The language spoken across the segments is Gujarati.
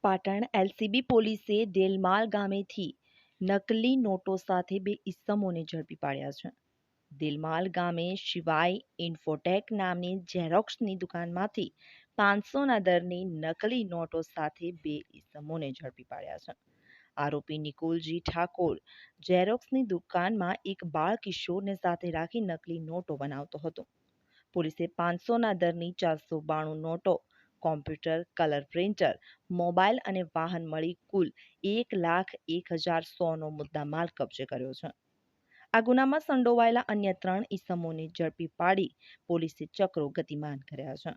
પાટણ એલસીબી પોલીસે દેલમાલ ગામેથી નકલી નોટો સાથે બે ઇસમોને ઝડપી પાડ્યા છે. દેલમાલ ગામે શિવાય ઇન્ફોટેક નામની ઝેરોક્સની દુકાનમાંથી 500ના દરની નકલી નોટો સાથે બે ઇસમોને ઝડપી પાડ્યા છે. આરોપી નિકુલજી ઠાકોર ઝેરોક્સની દુકાનમાં એક બાળ કિશોરને સાથે રાખી નકલી નોટો બનાવતો હતો. પોલીસે 500ના દરની 492 નોટો, કોમ્પ્યુટર, કલર પ્રિન્ટર, મોબાઈલ અને વાહન મળી કુલ 1,01,100નો મુદ્દામાલ કબજે કર્યો છે. આ ગુનામાં સંડોવાયેલા અન્ય 3 ઇસમોને ઝડપી પાડી પોલીસે ચક્રો ગતિમાન કર્યા છે.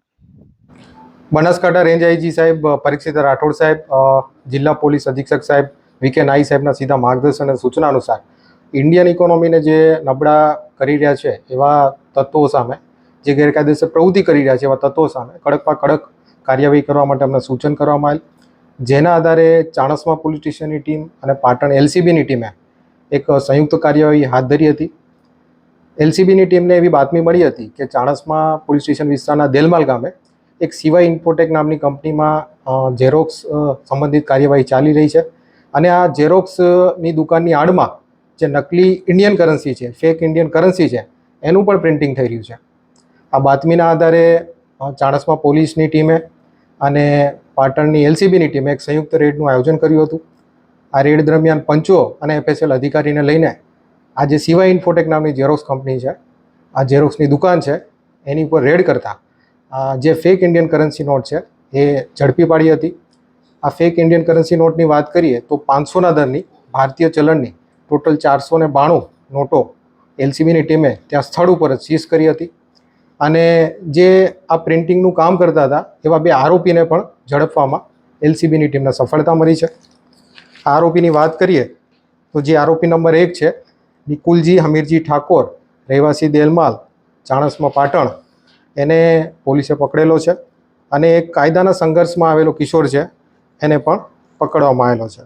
બનાસકાંઠા રેન્જ આઈજી સાહેબ પરીક્ષિત રાઠોડ સાહેબ, જિલ્લા પોલીસ અધિક્ષક સાહેબ વીકે નાઈ સાહેબના સીધા માર્ગદર્શન અને સૂચના અનુસાર ઇન્ડિયન ઇકોનોમીને જે નબળા કરી રહ્યા છે એવા તત્વો સામે, જે ગેરકાયદેસર પ્રવૃત્તિ કરી રહ્યા છે એવા તત્વો સામે કડકમાં કડક કાર્યવાહી કરવા માટે અમને સૂચન કરવામાં આવેલ. જેના આધારે ચાણસ્મા પોલીસ સ્ટેશનની ટીમ અને પાટણ એલસીબીની ટીમે એક સંયુક્ત કાર્યવાહી હાથ ધરી હતી. એલસીબીની ટીમને એવી બાતમી મળી હતી કે ચાણસ્મા પોલીસ સ્ટેશન વિસ્તારના દેલમાલ ગામે એક શિવાય ઇન્ફોટેક નામની કંપનીમાં ઝેરોક્સ સંબંધિત કાર્યવાહી ચાલી રહી છે અને આ ઝેરોક્સની દુકાનની આડમાં જે નકલી ઇન્ડિયન કરન્સી છે, ફેક ઇન્ડિયન કરન્સી છે, એનું પણ પ્રિન્ટિંગ થઈ રહ્યું છે. આ બાતમીના આધારે ચાણસ્મા પોલીસની ટીમે અને પાટણની એલસીબીની ટીમે એક સંયુક્ત રેડનું આયોજન કર્યું હતું. આ રેડ દરમિયાન પંચો અને એફએસએલ અધિકારીને લઈને આ જે શિવાય ઇન્ફોટેક નામની ઝેરોક્સ કંપની છે, આ ઝેરોક્સની દુકાન છે, એની ઉપર રેડ કરતા જે ફેક ઇન્ડિયન કરન્સી નોટ છે એ ઝડપી પાડી હતી. આ ફેક ઇન્ડિયન કરન્સી નોટની વાત કરીએ તો 500ના દરની ભારતીય ચલણની ટોટલ 492 નોટો એલસીબીની ટીમે ત્યાં સ્થળ ઉપર જ સીઝ કરી હતી અને જે આ પ્રિન્ટિંગનું કામ કરતા હતા એવા 2 આરોપીને પણ ઝડપવામાં એલસીબીની ટીમને સફળતા મળી છે. આરોપીની વાત કરીએ તો જે આરોપી નંબર 1 છે નિકુલજી હમીરજી ઠાકોર, રહેવાસી દેલમાલ, ચાણસ્મા પાટણ, એને પોલીસે પકડેલો છે અને એક કાયદાના સંઘર્ષમાં આવેલો કિશોર છે એને પણ પકડવામાં આવેલો છે.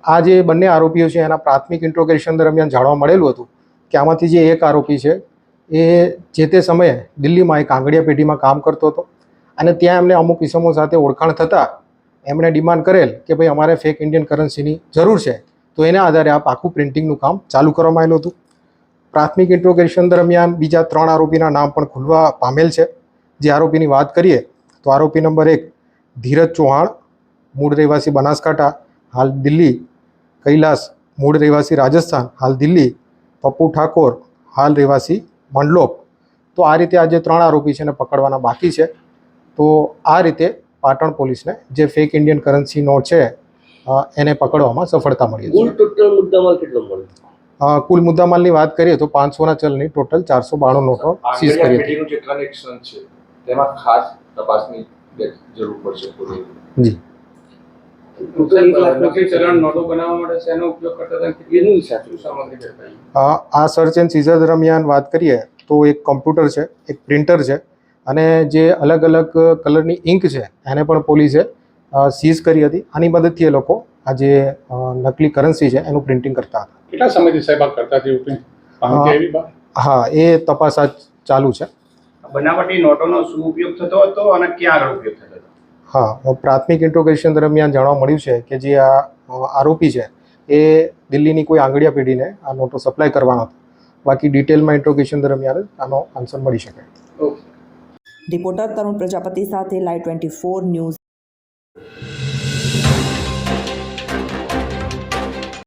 આ જે બંને આરોપીઓ છે એના પ્રાથમિક ઇન્ટ્રોગેશન દરમિયાન જાણવા મળેલું હતું કે આમાંથી જે એક આરોપી છે એ જે તે સમયે દિલ્હીમાં એક આંગડિયા પેઢીમાં કામ કરતો હતો અને ત્યાં એમને અમુક ઇસમો સાથે ઓળખાણ થતાં એમણે ડિમાન્ડ કરેલ કે ભાઈ અમારે ફેક ઇન્ડિયન કરન્સીની જરૂર છે, તો એના આધારે આ આખું પ્રિન્ટિંગનું કામ ચાલુ કરવામાં આવેલું હતું. પ્રાથમિક ઇન્ટ્રોગેશન દરમિયાન બીજા 3 આરોપીના નામ પણ ખુલવા પામેલ છે. જે આરોપીની વાત કરીએ તો આરોપી નંબર 1 ધીરજ ચૌહાણ, મૂળ રહેવાસી બનાસકાંઠા, હાલ દિલ્હી; કૈલાસ, મૂળ રહેવાસી રાજસ્થાન, હાલ દિલ્હી; પપ્પુ ઠાકોર, હાલ રહેવાસી મંડલોપ. તો આ રીતે આ જે 3 આરોપી છે એને પકડવાના બાકી છે. તો આ રીતે પાટણ પોલીસને જે ફેક ઇન્ડિયન કરન્સી નોટ છે એને પકડવામાં સફળતા મળી છે. ટોટલ મુદ્દામાલ કેટલો મળ્યો? કુલ મુદ્દામાલની વાત કરીએ તો 500ના ચલની ટોટલ 492 નોટો સીઝ કરી હતી. જે ટ્રાન્ઝેક્શન છે તેમાં ખાસ તપાસની જરૂર પડશે. જી, ચલણ નોટો બનાવવા માટે શેનો ઉપયોગ કરતા હતા, એની સાચું સામગ્રી કરતા? આ સર્ચ એન્ડ સીઝર દરમિયાન વાત કરીએ તો એક કોમ્પ્યુટર છે, એક પ્રિન્ટર છે અને જે અલગ અલગ કલરની ઇંક છે એને પણ પોલીસે સીઝ કરી હતી. આની મદદથી એ લોકો આ જે નકલી કરન્સી છે એનું પ્રિન્ટિંગ કરતા હતા. કેટલા સમયથી સાહેબ આ કરતા હતા? હા, એ તપાસ આજ ચાલુ છે. બનાવટી નોટોનો શું ઉપયોગ થતો હતો અને ક્યાં આગળ ઉપયોગ થતો હતો? હા, પ્રાથમિક ઇન્ટ્રોગેશન દરમિયાન જાણવા મળ્યું છે કે જે આ આરોપી છે એ દિલ્હીની કોઈ આંગડિયા પેઢીને આ નોટો સપ્લાય કરવાનો હતો. બાકી ડિટેલમાં ઇન્ટ્રોગેશન દરમિયાન આનો આન્સર મળી શકે. રિપોર્ટર તરુણ પ્રજાપતિ સાથે લાઈવ 24 ન્યૂઝ.